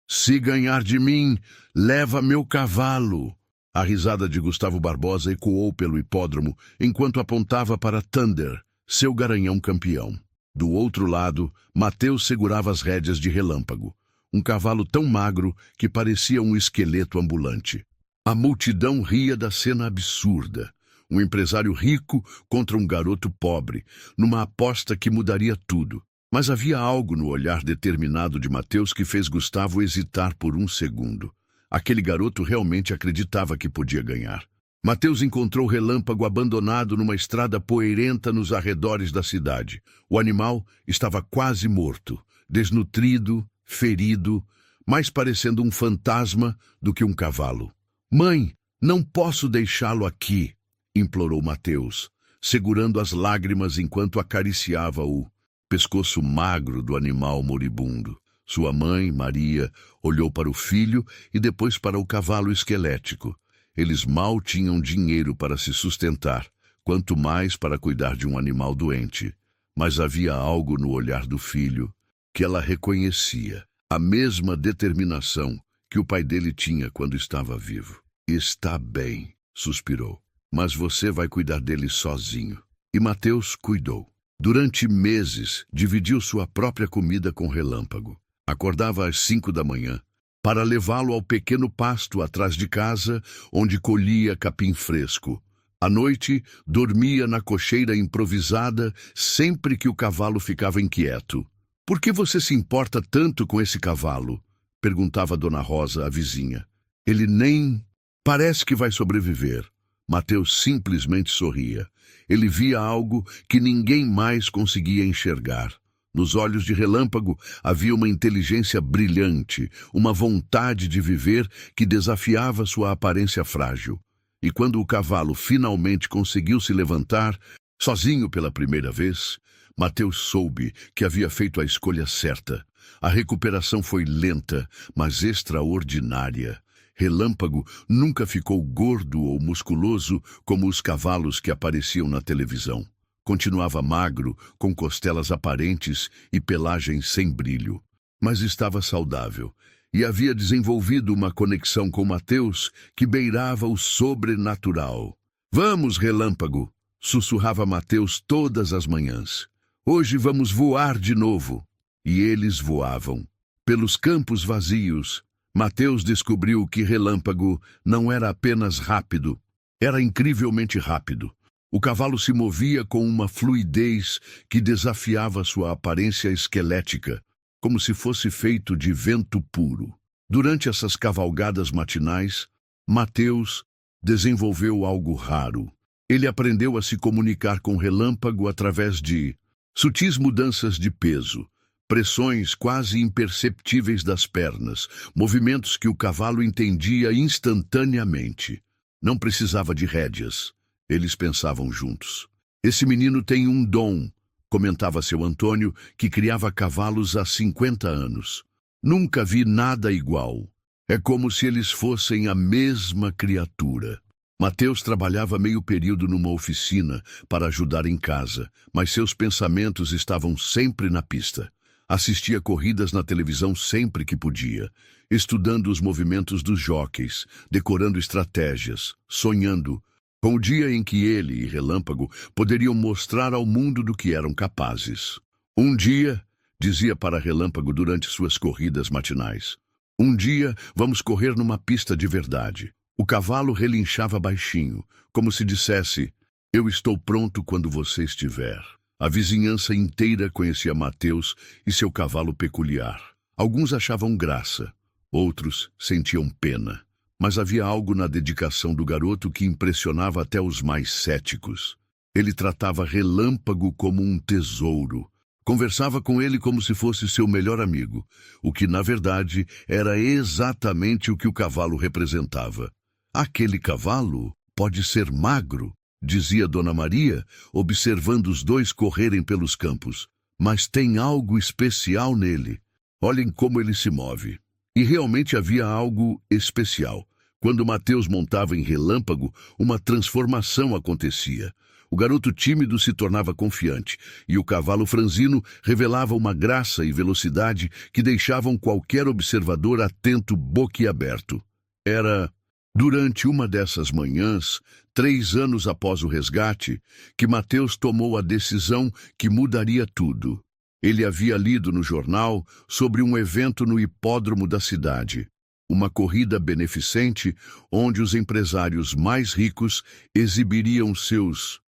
Se ganhar de mim, leva meu cavalo. A risada de Gustavo Barbosa ecoou pelo hipódromo enquanto apontava para Thunder, seu garanhão campeão. Do outro lado, Mateus segurava as rédeas de Relâmpago, um cavalo tão magro que parecia um esqueleto ambulante. A multidão ria da cena absurda. Um empresário rico contra um garoto pobre, numa aposta que mudaria tudo. Mas havia algo no olhar determinado de Mateus que fez Gustavo hesitar por um segundo. Aquele garoto realmente acreditava que podia ganhar. Mateus encontrou Relâmpago abandonado numa estrada poeirenta nos arredores da cidade. O animal estava quase morto, desnutrido, ferido, mais parecendo um fantasma do que um cavalo. Mãe, não posso deixá-lo aqui, implorou Mateus, segurando as lágrimas enquanto acariciava o pescoço magro do animal moribundo. Sua mãe, Maria, olhou para o filho e depois para o cavalo esquelético. Eles mal tinham dinheiro para se sustentar, quanto mais para cuidar de um animal doente. Mas havia algo no olhar do filho que ela reconhecia, a mesma determinação que o pai dele tinha quando estava vivo. Está bem, suspirou, mas você vai cuidar dele sozinho. E Mateus cuidou. Durante meses, dividiu sua própria comida com Relâmpago. Acordava às 5 da manhã para levá-lo ao pequeno pasto atrás de casa, onde colhia capim fresco. À noite, dormia na cocheira improvisada sempre que o cavalo ficava inquieto. Por que você se importa tanto com esse cavalo? Perguntava Dona Rosa, a vizinha. Ele nem parece que vai sobreviver. Mateus simplesmente sorria. Ele via algo que ninguém mais conseguia enxergar. Nos olhos de Relâmpago havia uma inteligência brilhante, uma vontade de viver que desafiava sua aparência frágil. E quando o cavalo finalmente conseguiu se levantar, sozinho pela primeira vez, Mateus soube que havia feito a escolha certa. A recuperação foi lenta, mas extraordinária. Relâmpago nunca ficou gordo ou musculoso como os cavalos que apareciam na televisão. Continuava magro, com costelas aparentes e pelagem sem brilho. Mas estava saudável e havia desenvolvido uma conexão com Mateus que beirava o sobrenatural. Vamos, Relâmpago, sussurrava Mateus todas as manhãs. Hoje vamos voar de novo. E eles voavam. Pelos campos vazios, Mateus descobriu que Relâmpago não era apenas rápido, era incrivelmente rápido. O cavalo se movia com uma fluidez que desafiava sua aparência esquelética, como se fosse feito de vento puro. Durante essas cavalgadas matinais, Mateus desenvolveu algo raro. Ele aprendeu a se comunicar com Relâmpago através de sutis mudanças de peso, pressões quase imperceptíveis das pernas, movimentos que o cavalo entendia instantaneamente. Não precisava de rédeas. Eles pensavam juntos. Esse menino tem um dom, comentava seu Antônio, que criava cavalos há 50 anos. Nunca vi nada igual. É como se eles fossem a mesma criatura. Mateus trabalhava meio período numa oficina para ajudar em casa, mas seus pensamentos estavam sempre na pista. Assistia corridas na televisão sempre que podia, estudando os movimentos dos jockeys, decorando estratégias, sonhando com o dia em que ele e Relâmpago poderiam mostrar ao mundo do que eram capazes. Um dia, dizia para Relâmpago durante suas corridas matinais, um dia vamos correr numa pista de verdade. O cavalo relinchava baixinho, como se dissesse, eu estou pronto quando você estiver. A vizinhança inteira conhecia Mateus e seu cavalo peculiar. Alguns achavam graça, outros sentiam pena. Mas havia algo na dedicação do garoto que impressionava até os mais céticos. Ele tratava Relâmpago como um tesouro. Conversava com ele como se fosse seu melhor amigo, o que, na verdade, era exatamente o que o cavalo representava. Aquele cavalo pode ser magro, dizia Dona Maria, observando os dois correrem pelos campos. Mas tem algo especial nele. Olhem como ele se move. E realmente havia algo especial. Quando Mateus montava em Relâmpago, uma transformação acontecia. O garoto tímido se tornava confiante, e o cavalo franzino revelava uma graça e velocidade que deixavam qualquer observador atento boquiaberto. Era durante uma dessas manhãs, 3 anos após o resgate, que Mateus tomou a decisão que mudaria tudo. Ele havia lido no jornal sobre um evento no hipódromo da cidade. Uma corrida beneficente onde os empresários mais ricos exibiriam seus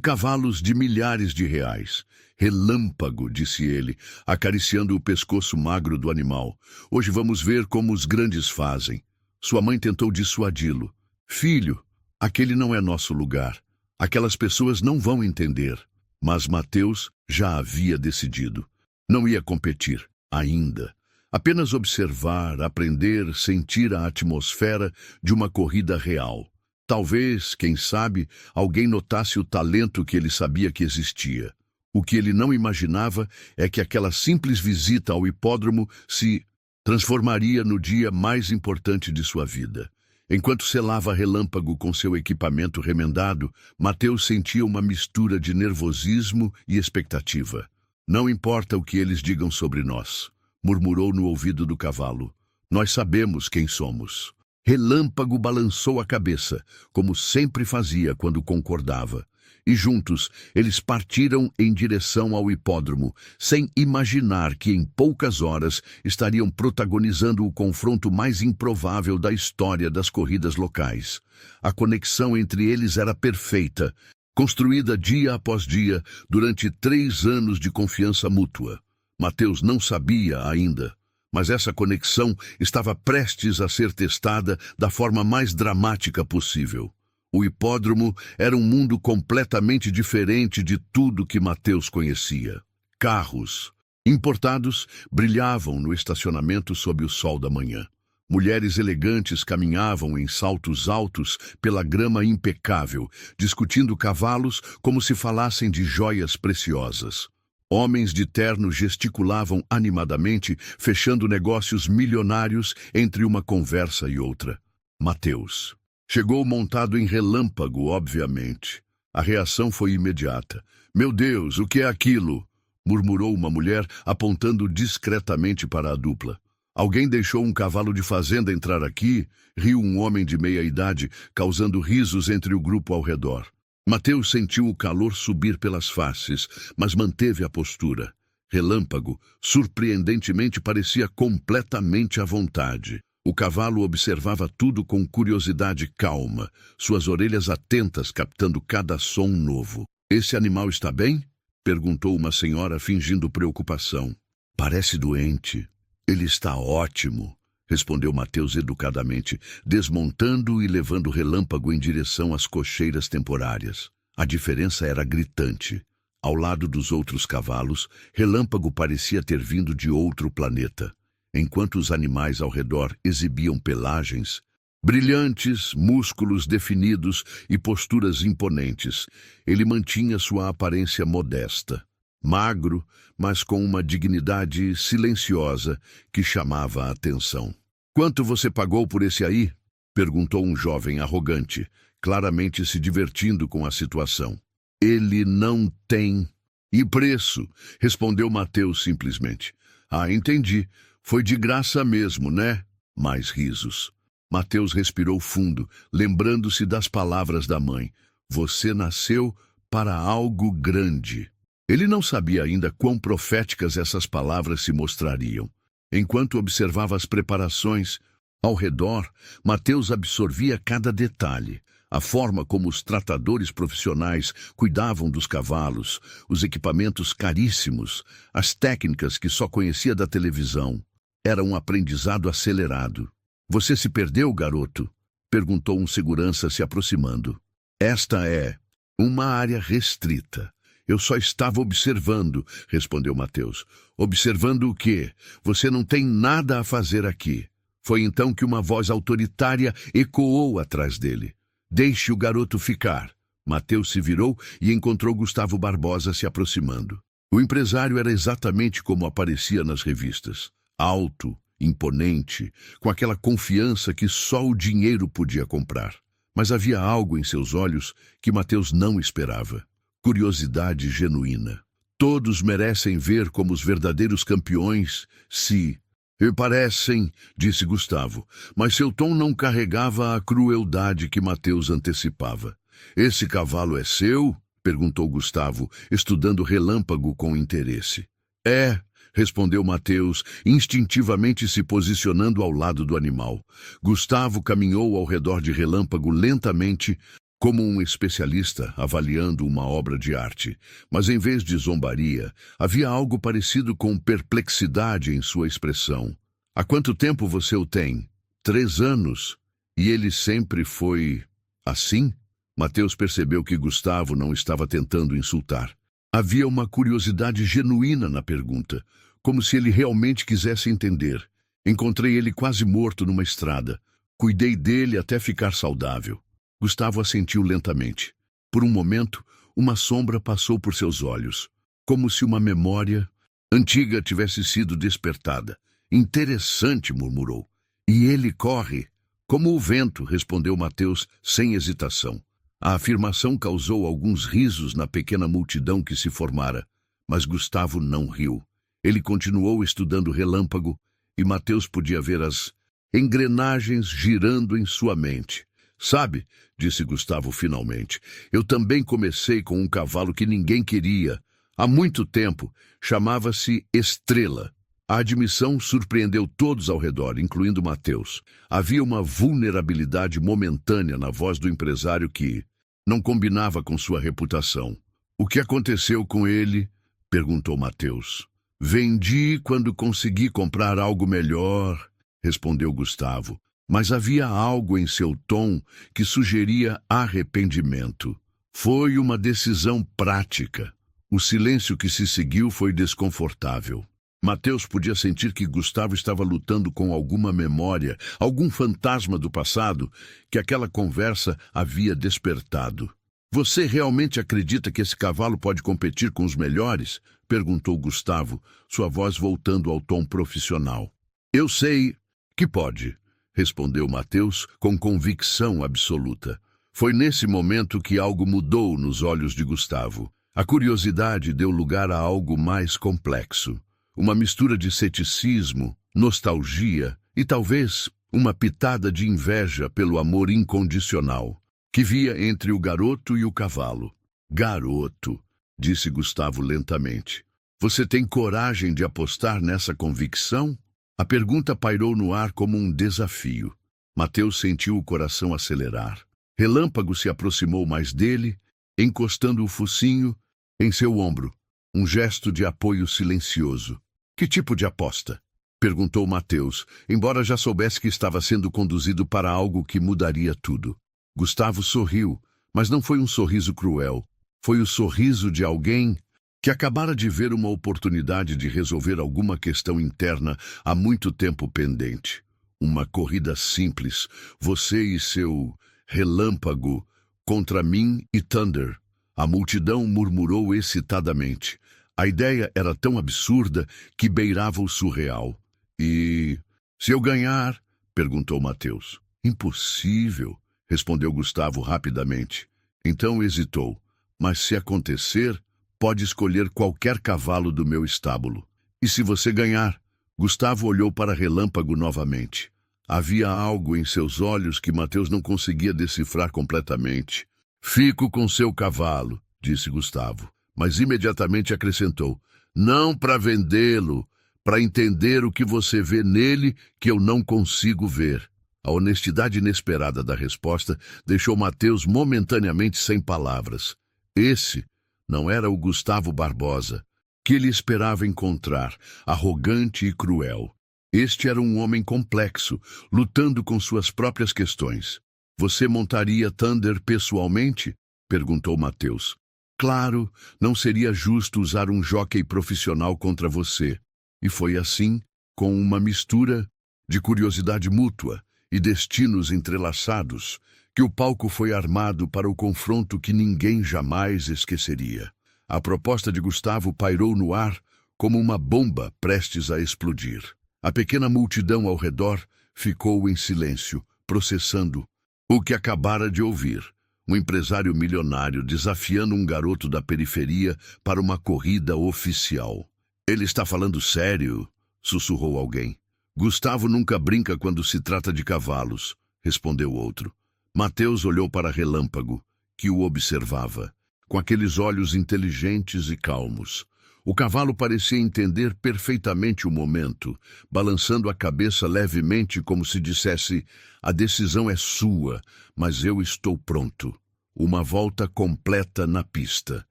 cavalos de milhares de reais. Relâmpago, disse ele, acariciando o pescoço magro do animal. Hoje vamos ver como os grandes fazem. Sua mãe tentou dissuadi-lo. Filho, aquele não é nosso lugar. Aquelas pessoas não vão entender. Mas Mateus já havia decidido. Não ia competir, ainda. Apenas observar, aprender, sentir a atmosfera de uma corrida real. Talvez, quem sabe, alguém notasse o talento que ele sabia que existia. O que ele não imaginava é que aquela simples visita ao hipódromo se transformaria no dia mais importante de sua vida. Enquanto selava Relâmpago com seu equipamento remendado, Mateus sentia uma mistura de nervosismo e expectativa. Não importa o que eles digam sobre nós, murmurou no ouvido do cavalo. Nós sabemos quem somos. Relâmpago balançou a cabeça, como sempre fazia quando concordava. E juntos, eles partiram em direção ao hipódromo, sem imaginar que em poucas horas estariam protagonizando o confronto mais improvável da história das corridas locais. A conexão entre eles era perfeita, construída dia após dia durante 3 anos de confiança mútua. Mateus não sabia ainda, mas essa conexão estava prestes a ser testada da forma mais dramática possível. O hipódromo era um mundo completamente diferente de tudo que Mateus conhecia. Carros importados brilhavam no estacionamento sob o sol da manhã. Mulheres elegantes caminhavam em saltos altos pela grama impecável, discutindo cavalos como se falassem de joias preciosas. Homens de terno gesticulavam animadamente, fechando negócios milionários entre uma conversa e outra. Mateus chegou montado em Relâmpago, obviamente. A reação foi imediata. Meu Deus, o que é aquilo? Murmurou uma mulher, apontando discretamente para a dupla. Alguém deixou um cavalo de fazenda entrar aqui? Riu um homem de meia idade, causando risos entre o grupo ao redor. Mateus sentiu o calor subir pelas faces, mas manteve a postura. Relâmpago, surpreendentemente, parecia completamente à vontade. O cavalo observava tudo com curiosidade calma, suas orelhas atentas captando cada som novo. Esse animal está bem? Perguntou uma senhora fingindo preocupação. Parece doente. Ele está ótimo, respondeu Mateus educadamente, desmontando e levando Relâmpago em direção às cocheiras temporárias. A diferença era gritante. Ao lado dos outros cavalos, Relâmpago parecia ter vindo de outro planeta. Enquanto os animais ao redor exibiam pelagens brilhantes, músculos definidos e posturas imponentes, ele mantinha sua aparência modesta, magro, mas com uma dignidade silenciosa que chamava a atenção. Quanto você pagou por esse aí? Perguntou um jovem arrogante, claramente se divertindo com a situação. Ele não tem. E preço? Respondeu Mateus simplesmente. Ah, entendi. Foi de graça mesmo, né? Mais risos. Mateus respirou fundo, lembrando-se das palavras da mãe. Você nasceu para algo grande. Ele não sabia ainda quão proféticas essas palavras se mostrariam. Enquanto observava as preparações ao redor, Mateus absorvia cada detalhe. A forma como os tratadores profissionais cuidavam dos cavalos, os equipamentos caríssimos, as técnicas que só conhecia da televisão. Era um aprendizado acelerado. Você se perdeu, garoto? Perguntou um segurança se aproximando. Esta é uma área restrita. Eu só estava observando, respondeu Mateus. Observando o quê? Você não tem nada a fazer aqui. Foi então que uma voz autoritária ecoou atrás dele. Deixe o garoto ficar. Mateus se virou e encontrou Gustavo Barbosa se aproximando. O empresário era exatamente como aparecia nas revistas. Alto, imponente, com aquela confiança que só o dinheiro podia comprar. Mas havia algo em seus olhos que Mateus não esperava. Curiosidade genuína. Todos merecem ver como os verdadeiros campeões se... E parecem, disse Gustavo, mas seu tom não carregava a crueldade que Mateus antecipava. Esse cavalo é seu? Perguntou Gustavo, estudando Relâmpago com interesse. É, respondeu Mateus, instintivamente se posicionando ao lado do animal. Gustavo caminhou ao redor de Relâmpago lentamente, como um especialista avaliando uma obra de arte. Mas em vez de zombaria, havia algo parecido com perplexidade em sua expressão. Há quanto tempo você o tem? 3 anos. E ele sempre foi assim? Mateus percebeu que Gustavo não estava tentando insultar. Havia uma curiosidade genuína na pergunta, como se ele realmente quisesse entender. Encontrei ele quase morto numa estrada. Cuidei dele até ficar saudável. Gustavo assentiu lentamente. Por um momento, uma sombra passou por seus olhos, como se uma memória antiga tivesse sido despertada. Interessante, murmurou. E ele corre? Como o vento, respondeu Mateus sem hesitação. A afirmação causou alguns risos na pequena multidão que se formara, mas Gustavo não riu. Ele continuou estudando Relâmpago e Mateus podia ver as engrenagens girando em sua mente. Sabe, disse Gustavo finalmente, eu também comecei com um cavalo que ninguém queria. Há muito tempo, chamava-se Estrela. A admissão surpreendeu todos ao redor, incluindo Mateus. Havia uma vulnerabilidade momentânea na voz do empresário que não combinava com sua reputação. O que aconteceu com ele? Perguntou Mateus. Vendi quando consegui comprar algo melhor, respondeu Gustavo. Mas havia algo em seu tom que sugeria arrependimento. Foi uma decisão prática. O silêncio que se seguiu foi desconfortável. Mateus podia sentir que Gustavo estava lutando com alguma memória, algum fantasma do passado que aquela conversa havia despertado. Você realmente acredita que esse cavalo pode competir com os melhores? Perguntou Gustavo, sua voz voltando ao tom profissional. Eu sei que pode, respondeu Mateus com convicção absoluta. Foi nesse momento que algo mudou nos olhos de Gustavo. A curiosidade deu lugar a algo mais complexo. Uma mistura de ceticismo, nostalgia e talvez uma pitada de inveja pelo amor incondicional que via entre o garoto e o cavalo. Garoto, disse Gustavo lentamente. Você tem coragem de apostar nessa convicção? A pergunta pairou no ar como um desafio. Mateus sentiu o coração acelerar. Relâmpago se aproximou mais dele, encostando o focinho em seu ombro, um gesto de apoio silencioso. Que tipo de aposta? Perguntou Mateus, embora já soubesse que estava sendo conduzido para algo que mudaria tudo. Gustavo sorriu, mas não foi um sorriso cruel. Foi o sorriso de alguém que acabara de ver uma oportunidade de resolver alguma questão interna há muito tempo pendente. Uma corrida simples, você e seu relâmpago contra mim e Thunder. A multidão murmurou excitadamente. A ideia era tão absurda que beirava o surreal. E... se eu ganhar? Perguntou Mateus. Impossível, respondeu Gustavo rapidamente. Então hesitou. Mas se acontecer, pode escolher qualquer cavalo do meu estábulo. E se você ganhar? Gustavo olhou para Relâmpago novamente. Havia algo em seus olhos que Mateus não conseguia decifrar completamente. Fico com seu cavalo, disse Gustavo. Mas imediatamente acrescentou, não para vendê-lo, para entender o que você vê nele que eu não consigo ver. A honestidade inesperada da resposta deixou Mateus momentaneamente sem palavras. Esse não era o Gustavo Barbosa, que ele esperava encontrar, arrogante e cruel. Este era um homem complexo, lutando com suas próprias questões. Você montaria Thunder pessoalmente? Perguntou Mateus. Claro, não seria justo usar um jockey profissional contra você. E foi assim, com uma mistura de curiosidade mútua e destinos entrelaçados, que o palco foi armado para o confronto que ninguém jamais esqueceria. A proposta de Gustavo pairou no ar como uma bomba prestes a explodir. A pequena multidão ao redor ficou em silêncio, processando O que acabara de ouvir. Um empresário milionário desafiando um garoto da periferia para uma corrida oficial. Ele está falando sério? Sussurrou alguém. Gustavo nunca brinca quando se trata de cavalos, respondeu outro. Mateus olhou para Relâmpago, que o observava, com aqueles olhos inteligentes e calmos. O cavalo parecia entender perfeitamente o momento, balançando a cabeça levemente como se dissesse: a decisão é sua, mas eu estou pronto. Uma volta completa na pista,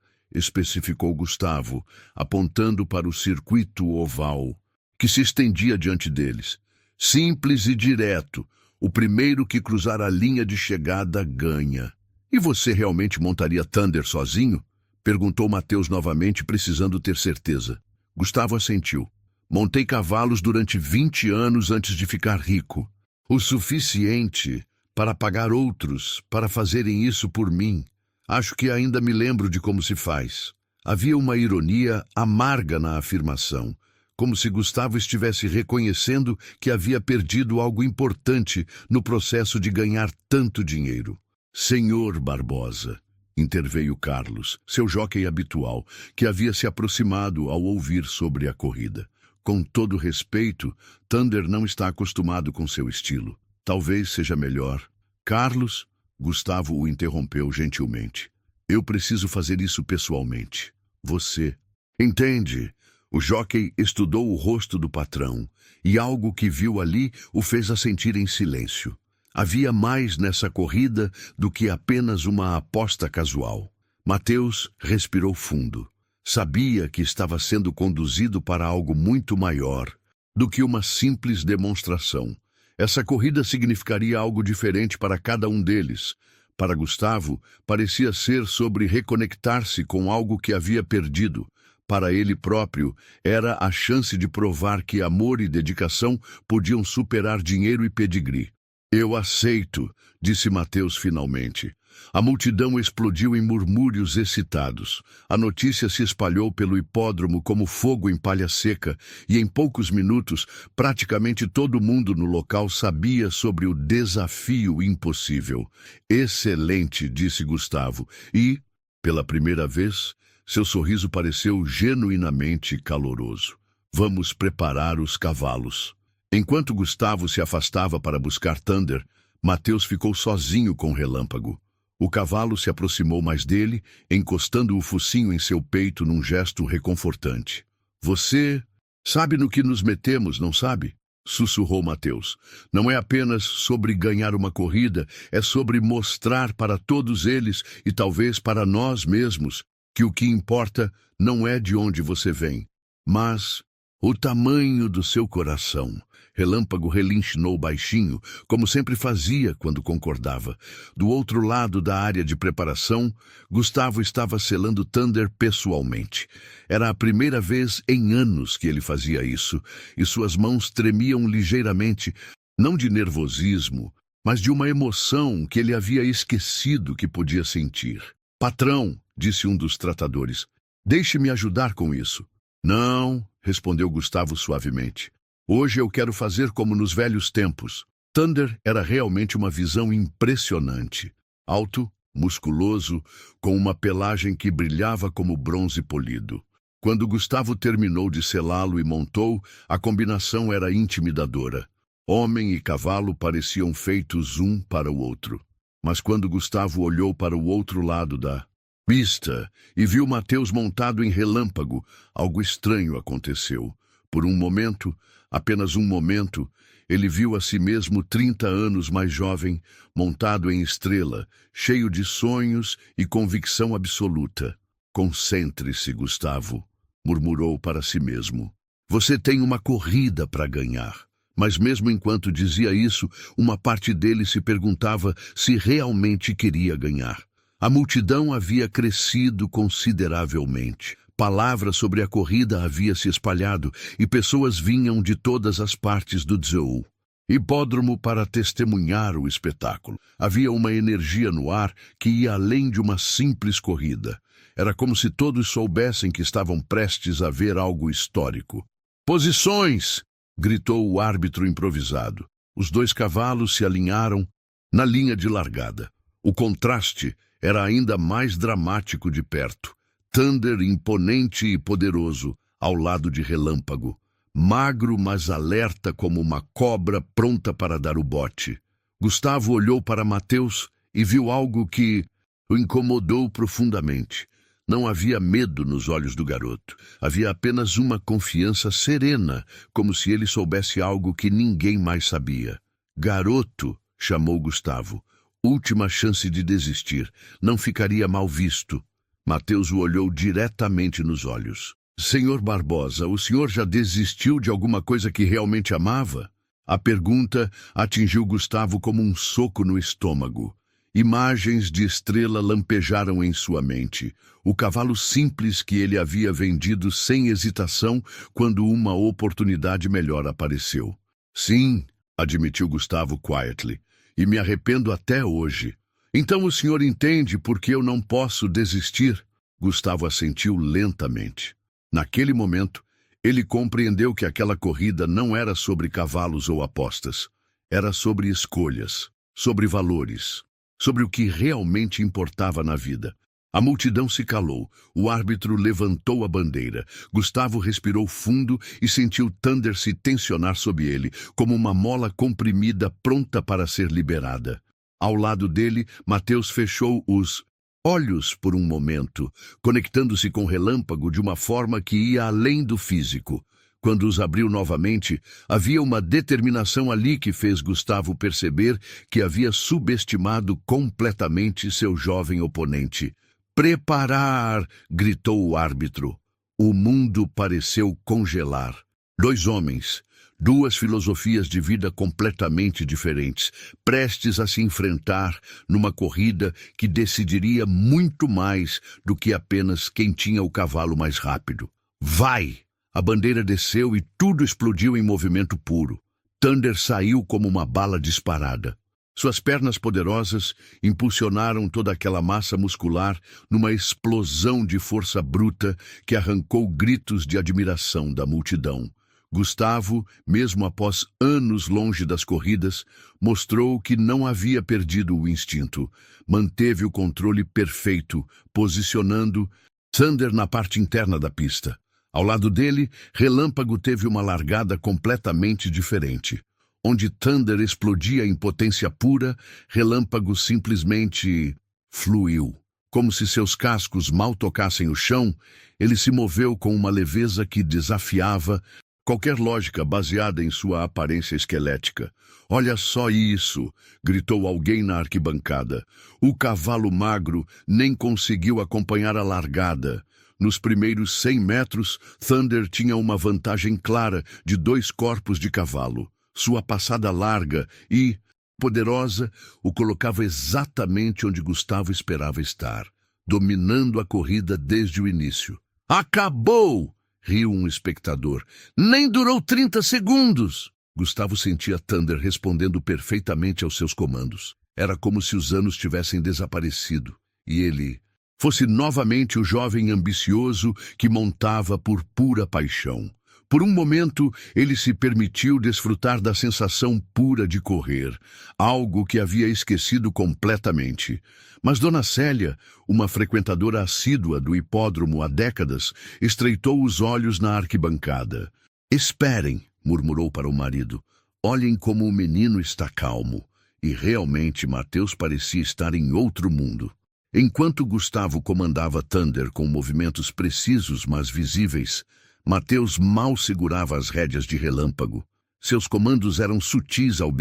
especificou Gustavo, apontando para o circuito oval, que se estendia diante deles. Simples e direto, o primeiro que cruzar a linha de chegada ganha. E você realmente montaria Thunder sozinho? Perguntou Mateus novamente, precisando ter certeza. Gustavo assentiu. Montei cavalos durante 20 anos antes de ficar rico. O suficiente para pagar outros para fazerem isso por mim. Acho que ainda me lembro de como se faz. Havia uma ironia amarga na afirmação, como se Gustavo estivesse reconhecendo que havia perdido algo importante no processo de ganhar tanto dinheiro. Senhor Barbosa, interveio Carlos, seu jockey habitual, que havia se aproximado ao ouvir sobre a corrida. Com todo respeito, Thunder não está acostumado com seu estilo. Talvez seja melhor. Carlos, Gustavo o interrompeu gentilmente. Eu preciso fazer isso pessoalmente. Você. Entende? O jockey estudou o rosto do patrão, e algo que viu ali o fez assentir em silêncio. Havia mais nessa corrida do que apenas uma aposta casual. Mateus respirou fundo. Sabia que estava sendo conduzido para algo muito maior do que uma simples demonstração. Essa corrida significaria algo diferente para cada um deles. Para Gustavo, parecia ser sobre reconectar-se com algo que havia perdido. Para ele próprio, era a chance de provar que amor e dedicação podiam superar dinheiro e pedigree. Eu aceito, disse Mateus finalmente. A multidão explodiu em murmúrios excitados. A notícia se espalhou pelo hipódromo como fogo em palha seca, e em poucos minutos, praticamente todo mundo no local sabia sobre o desafio impossível. Excelente, disse Gustavo, e, pela primeira vez, seu sorriso pareceu genuinamente caloroso. Vamos preparar os cavalos. Enquanto Gustavo se afastava para buscar Thunder, Mateus ficou sozinho com Relâmpago. O cavalo se aproximou mais dele, encostando o focinho em seu peito num gesto reconfortante. Você sabe no que nos metemos, não sabe? Sussurrou Mateus. Não é apenas sobre ganhar uma corrida, é sobre mostrar para todos eles e talvez para nós mesmos que o que importa não é de onde você vem, mas o tamanho do seu coração. Relâmpago relinchinou baixinho, como sempre fazia quando concordava. Do outro lado da área de preparação, Gustavo estava selando Thunder pessoalmente. Era a primeira vez em anos que ele fazia isso, e suas mãos tremiam ligeiramente, não de nervosismo, mas de uma emoção que ele havia esquecido que podia sentir. Patrão, disse um dos tratadores, deixe-me ajudar com isso. Não, respondeu Gustavo suavemente. Hoje eu quero fazer como nos velhos tempos. Thunder era realmente uma visão impressionante. Alto, musculoso, com uma pelagem que brilhava como bronze polido. Quando Gustavo terminou de selá-lo e montou, a combinação era intimidadora. Homem e cavalo pareciam feitos um para o outro. Mas quando Gustavo olhou para o outro lado da pista e viu Mateus montado em Relâmpago, algo estranho aconteceu. Por um momento, apenas um momento, ele viu a si mesmo 30 anos mais jovem, montado em Estrela, cheio de sonhos e convicção absoluta. Concentre-se, Gustavo, murmurou para si mesmo. Você tem uma corrida para ganhar. Mas mesmo enquanto dizia isso, uma parte dele se perguntava se realmente queria ganhar. A multidão havia crescido consideravelmente. Palavras sobre a corrida havia se espalhado e pessoas vinham de todas as partes do zoo. Hipódromo para testemunhar o espetáculo. Havia uma energia no ar que ia além de uma simples corrida. Era como se todos soubessem que estavam prestes a ver algo histórico. Posições! Gritou o árbitro improvisado. Os dois cavalos se alinharam. na linha de largada. O contraste era ainda mais dramático de perto. Thunder imponente e poderoso, ao lado de Relâmpago. Magro, mas alerta como uma cobra pronta para dar o bote. Gustavo olhou para Mateus e viu algo que o incomodou profundamente. Não havia medo nos olhos do garoto. Havia apenas uma confiança serena, como se ele soubesse algo que ninguém mais sabia. Garoto, chamou Gustavo. Última chance de desistir. Não ficaria mal visto. Mateus o olhou diretamente nos olhos. Senhor Barbosa, o senhor já desistiu de alguma coisa que realmente amava? A pergunta atingiu Gustavo como um soco no estômago. Imagens de Estrela lampejaram em sua mente. O cavalo simples que ele havia vendido sem hesitação quando uma oportunidade melhor apareceu. Sim, admitiu Gustavo quietly, e me arrependo até hoje. Então o senhor entende por que eu não posso desistir? Gustavo assentiu lentamente. Naquele momento, ele compreendeu que aquela corrida não era sobre cavalos ou apostas. Era sobre escolhas, sobre valores, sobre o que realmente importava na vida. A multidão se calou. O árbitro levantou a bandeira. Gustavo respirou fundo e sentiu Thunder se tensionar sob ele, como uma mola comprimida pronta para ser liberada. Ao lado dele, Mateus fechou os olhos por um momento, conectando-se com Relâmpago de uma forma que ia além do físico. Quando os abriu novamente, havia uma determinação ali que fez Gustavo perceber que havia subestimado completamente seu jovem oponente. "Preparar!" gritou o árbitro. O mundo pareceu congelar. Dois homens, duas filosofias de vida completamente diferentes, prestes a se enfrentar numa corrida que decidiria muito mais do que apenas quem tinha o cavalo mais rápido. "Vai!" A bandeira desceu e tudo explodiu em movimento puro. Thunder saiu como uma bala disparada. Suas pernas poderosas impulsionaram toda aquela massa muscular numa explosão de força bruta que arrancou gritos de admiração da multidão. Gustavo, mesmo após anos longe das corridas, mostrou que não havia perdido o instinto. Manteve o controle perfeito, posicionando Thunder na parte interna da pista. Ao lado dele, Relâmpago teve uma largada completamente diferente. Onde Thunder explodia em potência pura, Relâmpago simplesmente fluiu. Como se seus cascos mal tocassem o chão, ele se moveu com uma leveza que desafiava qualquer lógica baseada em sua aparência esquelética. "Olha só isso!" gritou alguém na arquibancada. O cavalo magro nem conseguiu acompanhar a largada. Nos primeiros 100 metros, Thunder tinha uma vantagem clara de 2 corpos de cavalo. Sua passada larga e poderosa o colocava exatamente onde Gustavo esperava estar, dominando a corrida desde o início. "Acabou!" riu um espectador. "Nem durou 30 segundos!" Gustavo sentia Thunder respondendo perfeitamente aos seus comandos. Era como se os anos tivessem desaparecido e ele fosse novamente o jovem ambicioso que montava por pura paixão. Por um momento, ele se permitiu desfrutar da sensação pura de correr, algo que havia esquecido completamente. Mas Dona Célia, uma frequentadora assídua do hipódromo há décadas, estreitou os olhos na arquibancada. "Esperem", murmurou para o marido. "Olhem como o menino está calmo." E realmente Mateus parecia estar em outro mundo. Enquanto Gustavo comandava Thunder com movimentos precisos, mas visíveis, Mateus mal segurava as rédeas de Relâmpago. Seus comandos eram sutis ao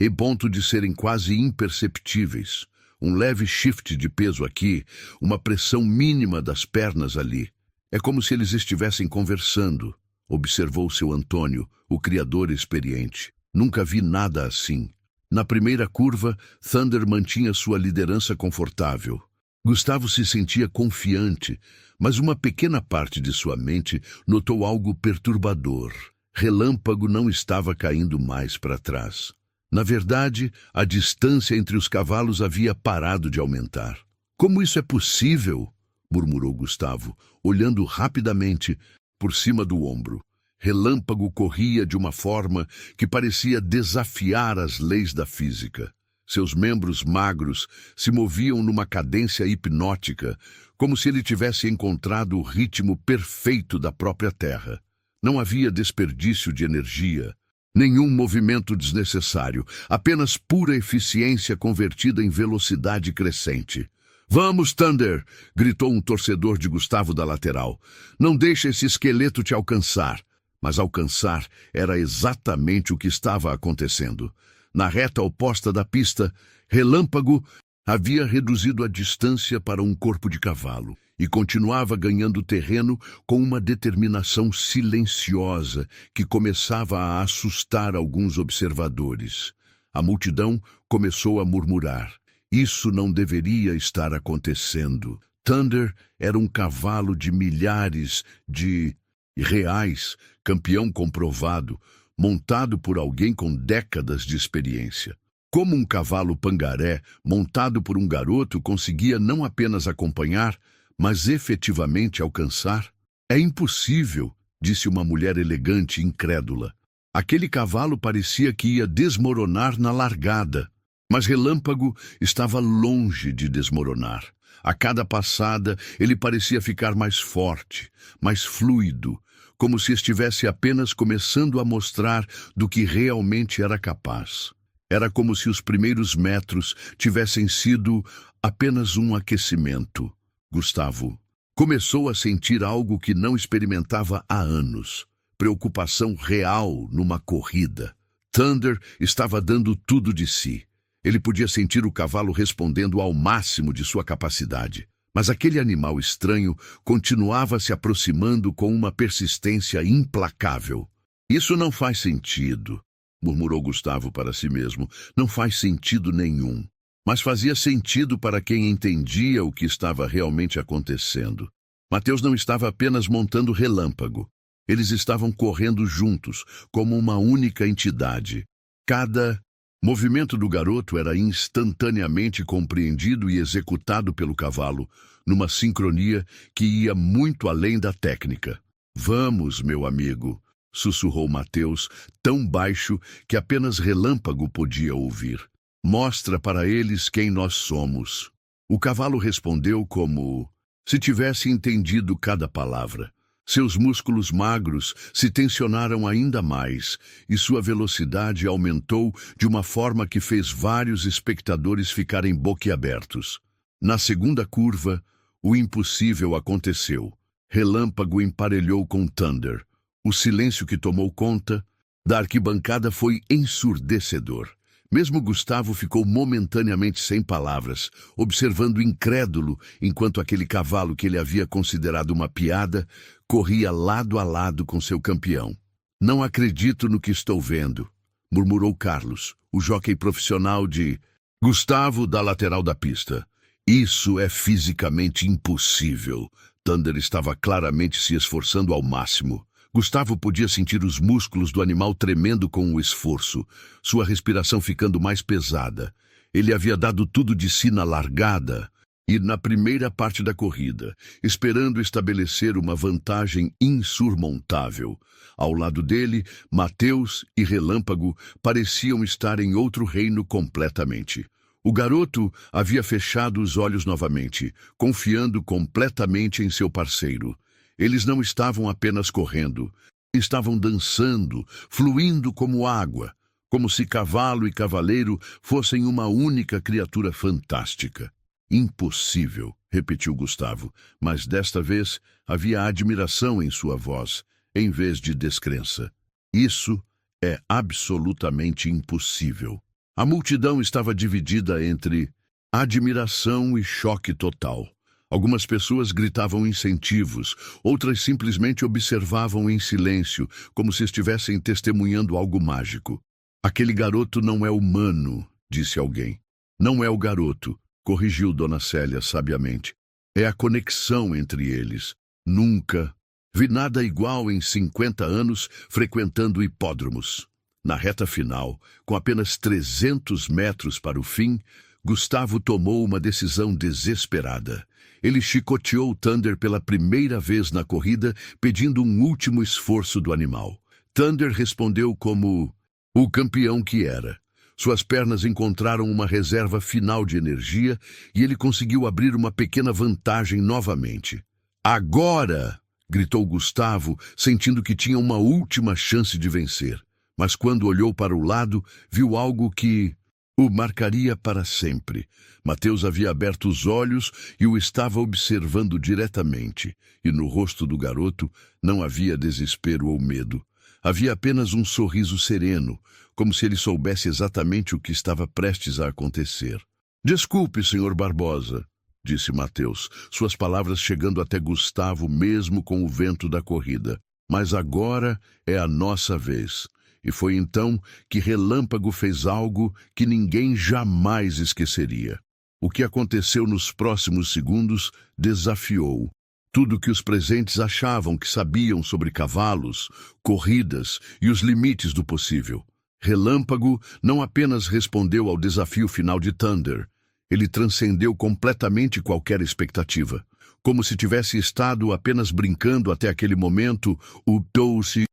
em ponto de serem quase imperceptíveis. Um leve shift de peso aqui, uma pressão mínima das pernas ali. "É como se eles estivessem conversando", observou seu Antônio, o criador experiente. "Nunca vi nada assim." Na primeira curva, Thunder mantinha sua liderança confortável. Gustavo se sentia confiante, mas uma pequena parte de sua mente notou algo perturbador. Relâmpago não estava caindo mais para trás. Na verdade, a distância entre os cavalos havia parado de aumentar. "Como isso é possível?" murmurou Gustavo, olhando rapidamente por cima do ombro. Relâmpago corria de uma forma que parecia desafiar as leis da física. Seus membros magros se moviam numa cadência hipnótica, como se ele tivesse encontrado o ritmo perfeito da própria terra. Não havia desperdício de energia, nenhum movimento desnecessário, apenas pura eficiência convertida em velocidade crescente. "Vamos, Thunder!" gritou um torcedor de Gustavo da lateral. "Não deixe esse esqueleto te alcançar." Mas alcançar era exatamente o que estava acontecendo. Na reta oposta da pista, Relâmpago havia reduzido a distância para um corpo de cavalo e continuava ganhando terreno com uma determinação silenciosa que começava a assustar alguns observadores. A multidão começou a murmurar. Isso não deveria estar acontecendo. Thunder era um cavalo de milhares de reais, campeão comprovado, montado por alguém com décadas de experiência. Como um cavalo pangaré, montado por um garoto, conseguia não apenas acompanhar, mas efetivamente alcançar? "É impossível", disse uma mulher elegante e incrédula. Aquele cavalo parecia que ia desmoronar na largada. Mas Relâmpago estava longe de desmoronar. A cada passada, ele parecia ficar mais forte, mais fluido, como se estivesse apenas começando a mostrar do que realmente era capaz. Era como se os primeiros metros tivessem sido apenas um aquecimento. Gustavo começou a sentir algo que não experimentava há anos: preocupação real numa corrida. Thunder estava dando tudo de si. Ele podia sentir o cavalo respondendo ao máximo de sua capacidade. Mas aquele animal estranho continuava se aproximando com uma persistência implacável. "Isso não faz sentido", murmurou Gustavo para si mesmo. "Não faz sentido nenhum." Mas fazia sentido para quem entendia o que estava realmente acontecendo. Mateus não estava apenas montando Relâmpago. Eles estavam correndo juntos, como uma única entidade. Cada movimento do garoto era instantaneamente compreendido e executado pelo cavalo, numa sincronia que ia muito além da técnica. "Vamos, meu amigo", sussurrou Mateus, tão baixo que apenas Relâmpago podia ouvir. "Mostra para eles quem nós somos." O cavalo respondeu como se tivesse entendido cada palavra. Seus músculos magros se tensionaram ainda mais e sua velocidade aumentou de uma forma que fez vários espectadores ficarem boquiabertos. Na segunda curva, o impossível aconteceu. Relâmpago emparelhou com Thunder. O silêncio que tomou conta da arquibancada foi ensurdecedor. Mesmo Gustavo ficou momentaneamente sem palavras, observando incrédulo enquanto aquele cavalo que ele havia considerado uma piada corria lado a lado com seu campeão. "Não acredito no que estou vendo", murmurou Carlos, o jockey profissional de Gustavo da lateral da pista. "Isso é fisicamente impossível." Thunder estava claramente se esforçando ao máximo. Gustavo podia sentir os músculos do animal tremendo com o esforço, sua respiração ficando mais pesada. Ele havia dado tudo de si na largada e na primeira parte da corrida, esperando estabelecer uma vantagem insurmontável. Ao lado dele, Mateus e Relâmpago pareciam estar em outro reino completamente. O garoto havia fechado os olhos novamente, confiando completamente em seu parceiro. Eles não estavam apenas correndo, estavam dançando, fluindo como água, como se cavalo e cavaleiro fossem uma única criatura fantástica. "Impossível", repetiu Gustavo, mas desta vez havia admiração em sua voz, em vez de descrença. "Isso é absolutamente impossível." A multidão estava dividida entre admiração e choque total. Algumas pessoas gritavam incentivos, outras simplesmente observavam em silêncio, como se estivessem testemunhando algo mágico. "Aquele garoto não é humano", disse alguém. "Não é o garoto", corrigiu Dona Célia sabiamente. "É a conexão entre eles. Nunca vi nada igual em 50 anos frequentando hipódromos." Na reta final, com apenas 300 metros para o fim, Gustavo tomou uma decisão desesperada. Ele chicoteou Thunder pela primeira vez na corrida, pedindo um último esforço do animal. Thunder respondeu como o campeão que era. Suas pernas encontraram uma reserva final de energia e ele conseguiu abrir uma pequena vantagem novamente. Agora! Gritou Gustavo, sentindo que tinha uma última chance de vencer. Mas quando olhou para o lado, viu algo que o marcaria para sempre. Mateus havia aberto os olhos e o estava observando diretamente. E no rosto do garoto não havia desespero ou medo. Havia apenas um sorriso sereno, como se ele soubesse exatamente o que estava prestes a acontecer. Desculpe, senhor Barbosa, disse Mateus, suas palavras chegando até Gustavo mesmo com o vento da corrida. Mas agora é a nossa vez. E foi então que Relâmpago fez algo que ninguém jamais esqueceria. O que aconteceu nos próximos segundos desafiou tudo que os presentes achavam que sabiam sobre cavalos, corridas e os limites do possível. Relâmpago não apenas respondeu ao desafio final de Thunder, ele transcendeu completamente qualquer expectativa. Como se tivesse estado apenas brincando até aquele momento, o Touce,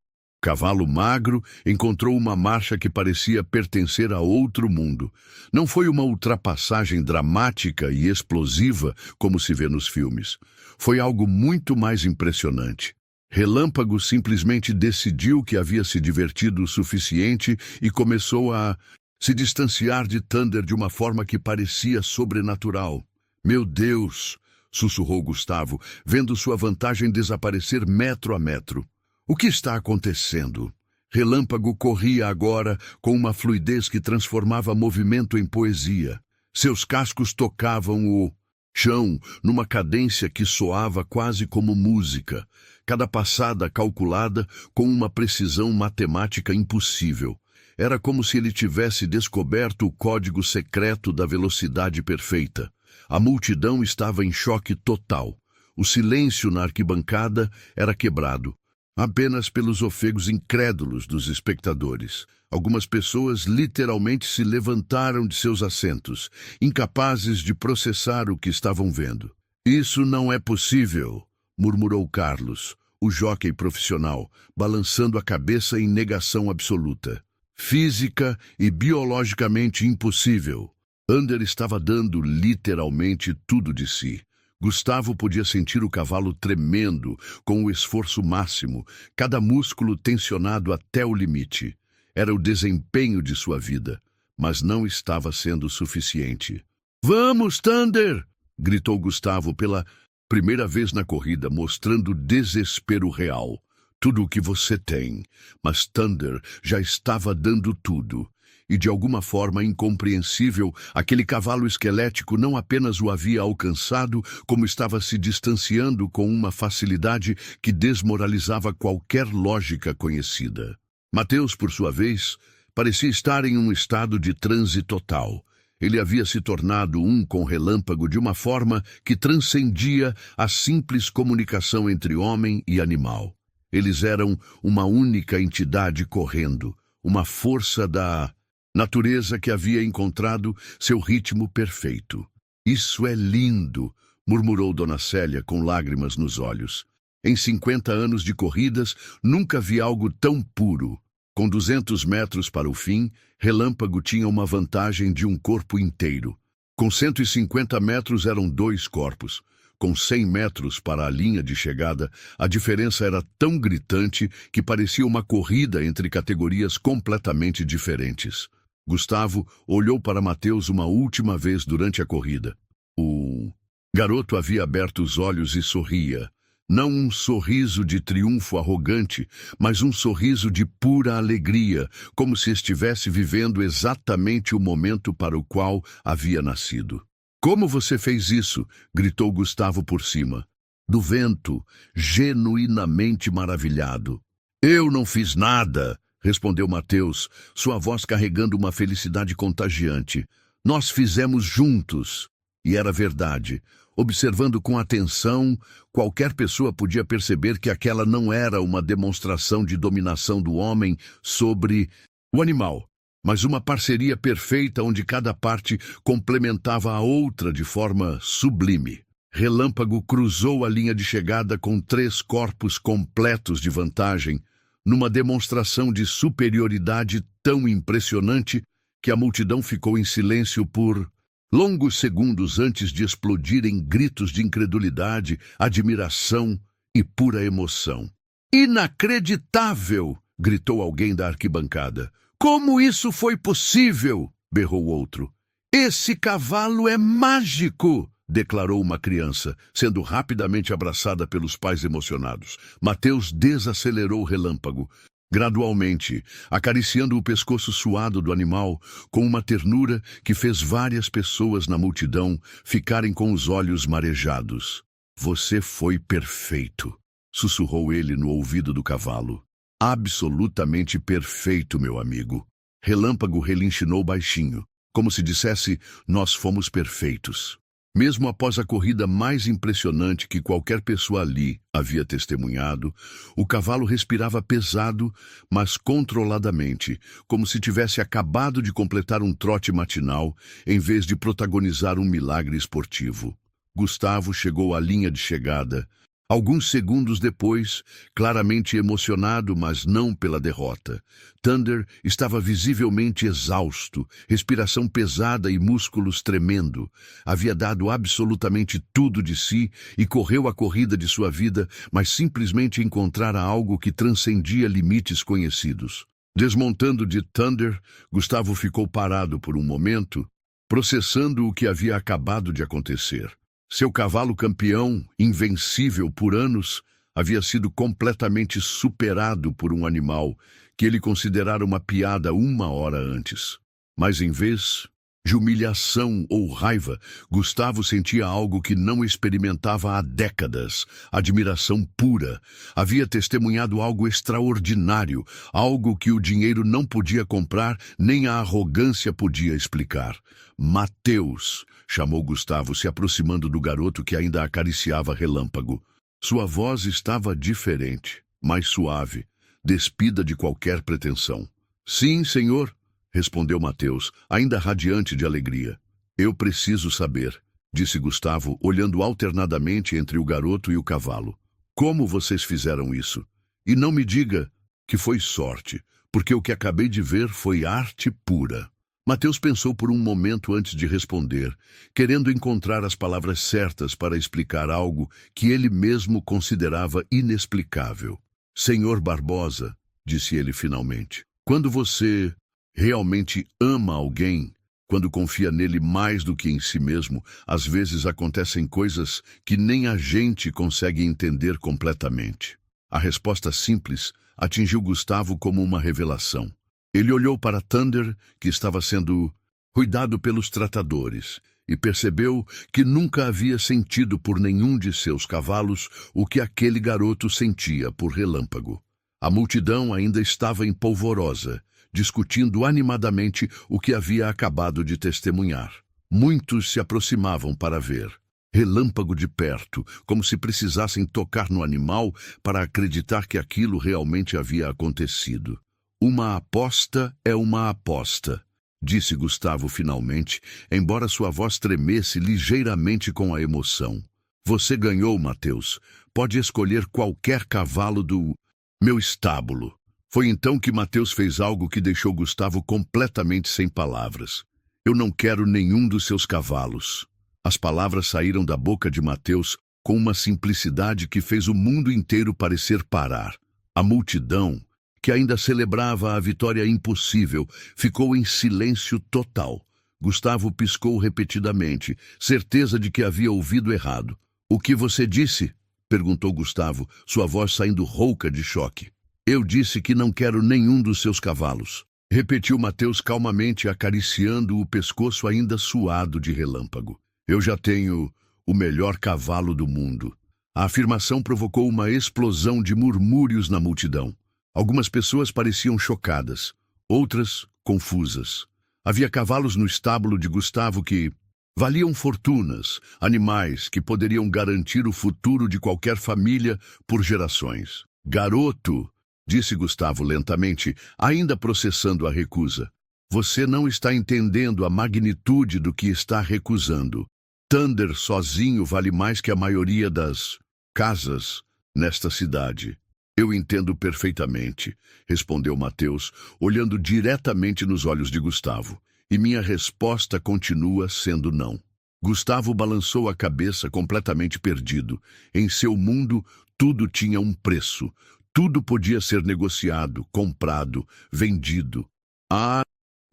cavalo magro, encontrou uma marcha que parecia pertencer a outro mundo. Não foi uma ultrapassagem dramática e explosiva, como se vê nos filmes. Foi algo muito mais impressionante. Relâmpago simplesmente decidiu que havia se divertido o suficiente e começou a se distanciar de Thunder de uma forma que parecia sobrenatural. Meu Deus! Sussurrou Gustavo, vendo sua vantagem desaparecer metro a metro. O que está acontecendo? Relâmpago corria agora com uma fluidez que transformava movimento em poesia. Seus cascos tocavam o chão numa cadência que soava quase como música, cada passada calculada com uma precisão matemática impossível. Era como se ele tivesse descoberto o código secreto da velocidade perfeita. A multidão estava em choque total. O silêncio na arquibancada era quebrado apenas pelos ofegos incrédulos dos espectadores. Algumas pessoas literalmente se levantaram de seus assentos, incapazes de processar o que estavam vendo. Isso não é possível, murmurou Carlos, o jóquei profissional, balançando a cabeça em negação absoluta. Física e biologicamente impossível. Thunder estava dando literalmente tudo de si. Gustavo podia sentir o cavalo tremendo, com o esforço máximo, cada músculo tensionado até o limite. Era o desempenho de sua vida, mas não estava sendo suficiente. "Vamos, Thunder!" gritou Gustavo pela primeira vez na corrida, mostrando desespero real. "Tudo o que você tem." Mas Thunder já estava dando tudo. E de alguma forma incompreensível, aquele cavalo esquelético não apenas o havia alcançado, como estava se distanciando com uma facilidade que desmoralizava qualquer lógica conhecida. Mateus, por sua vez, parecia estar em um estado de transe total. Ele havia se tornado um com Relâmpago de uma forma que transcendia a simples comunicação entre homem e animal. Eles eram uma única entidade correndo, uma força da natureza que havia encontrado seu ritmo perfeito. "Isso é lindo", murmurou Dona Célia com lágrimas nos olhos. Em 50 anos de corridas, nunca vi algo tão puro. Com 200 metros para o fim, Relâmpago tinha uma vantagem de um corpo inteiro. Com 150 metros eram 2 corpos. Com 100 metros para a linha de chegada, a diferença era tão gritante que parecia uma corrida entre categorias completamente diferentes. Gustavo olhou para Mateus uma última vez durante a corrida. O garoto havia aberto os olhos e sorria. Não um sorriso de triunfo arrogante, mas um sorriso de pura alegria, como se estivesse vivendo exatamente o momento para o qual havia nascido. "Como você fez isso?" gritou Gustavo por cima do vento, genuinamente maravilhado. "Eu não fiz nada", respondeu Mateus, sua voz carregando uma felicidade contagiante. "Nós fizemos juntos." E era verdade. Observando com atenção, qualquer pessoa podia perceber que aquela não era uma demonstração de dominação do homem sobre o animal, mas uma parceria perfeita onde cada parte complementava a outra de forma sublime. Relâmpago cruzou a linha de chegada com 3 corpos completos de vantagem, numa demonstração de superioridade tão impressionante que a multidão ficou em silêncio por longos segundos antes de explodir em gritos de incredulidade, admiração e pura emoção. "Inacreditável!" gritou alguém da arquibancada. "Como isso foi possível?" berrou outro. "Esse cavalo é mágico!" declarou uma criança, sendo rapidamente abraçada pelos pais emocionados. Mateus desacelerou o relâmpago, gradualmente, acariciando o pescoço suado do animal com uma ternura que fez várias pessoas na multidão ficarem com os olhos marejados. "Você foi perfeito", sussurrou ele no ouvido do cavalo. "Absolutamente perfeito, meu amigo." Relâmpago relinchinou baixinho, como se dissesse: "Nós fomos perfeitos." Mesmo após a corrida mais impressionante que qualquer pessoa ali havia testemunhado, o cavalo respirava pesado, mas controladamente, como se tivesse acabado de completar um trote matinal, em vez de protagonizar um milagre esportivo. Gustavo chegou à linha de chegada, alguns segundos depois, claramente emocionado, mas não pela derrota. Thunder estava visivelmente exausto, respiração pesada e músculos tremendo. Havia dado absolutamente tudo de si e correu a corrida de sua vida, mas simplesmente encontrara algo que transcendia limites conhecidos. Desmontando de Thunder, Gustavo ficou parado por um momento, processando o que havia acabado de acontecer. Seu cavalo campeão, invencível por anos, havia sido completamente superado por um animal que ele considerara uma piada uma hora antes. Mas em vez de humilhação ou raiva, Gustavo sentia algo que não experimentava há décadas: admiração pura. Havia testemunhado algo extraordinário, algo que o dinheiro não podia comprar, nem a arrogância podia explicar. "Mateus", chamou Gustavo, se aproximando do garoto que ainda acariciava Relâmpago. Sua voz estava diferente, mais suave, despida de qualquer pretensão. "Sim, senhor", respondeu Mateus, ainda radiante de alegria. "Eu preciso saber", disse Gustavo, olhando alternadamente entre o garoto e o cavalo. "Como vocês fizeram isso? E não me diga que foi sorte, porque o que acabei de ver foi arte pura." Mateus pensou por um momento antes de responder, querendo encontrar as palavras certas para explicar algo que ele mesmo considerava inexplicável. "Senhor Barbosa", disse ele finalmente, "quando você realmente ama alguém, quando confia nele mais do que em si mesmo, às vezes acontecem coisas que nem a gente consegue entender completamente." A resposta simples atingiu Gustavo como uma revelação. Ele olhou para Thunder, que estava sendo cuidado pelos tratadores, e percebeu que nunca havia sentido por nenhum de seus cavalos o que aquele garoto sentia por Relâmpago. A multidão ainda estava empolvorosa, discutindo animadamente o que havia acabado de testemunhar. Muitos se aproximavam para ver Relâmpago de perto, como se precisassem tocar no animal para acreditar que aquilo realmente havia acontecido. "Uma aposta é uma aposta", disse Gustavo finalmente, embora sua voz tremesse ligeiramente com a emoção. "Você ganhou, Mateus. Pode escolher qualquer cavalo do meu estábulo." Foi então que Mateus fez algo que deixou Gustavo completamente sem palavras. "Eu não quero nenhum dos seus cavalos." As palavras saíram da boca de Mateus com uma simplicidade que fez o mundo inteiro parecer parar. A multidão, que ainda celebrava a vitória impossível, ficou em silêncio total. Gustavo piscou repetidamente, certeza de que havia ouvido errado. "O que você disse?" perguntou Gustavo, sua voz saindo rouca de choque. "Eu disse que não quero nenhum dos seus cavalos", repetiu Mateus calmamente, acariciando o pescoço ainda suado de Relâmpago. "Eu já tenho o melhor cavalo do mundo." A afirmação provocou uma explosão de murmúrios na multidão. Algumas pessoas pareciam chocadas, outras confusas. Havia cavalos no estábulo de Gustavo que valiam fortunas, animais que poderiam garantir o futuro de qualquer família por gerações. "Garoto", disse Gustavo lentamente, ainda processando a recusa, "você não está entendendo a magnitude do que está recusando. Thunder sozinho vale mais que a maioria das casas nesta cidade." "Eu entendo perfeitamente", respondeu Mateus, olhando diretamente nos olhos de Gustavo. E minha resposta continua sendo não. Gustavo balançou a cabeça, completamente perdido. Em seu mundo, tudo tinha um preço. Tudo podia ser negociado, comprado, vendido. A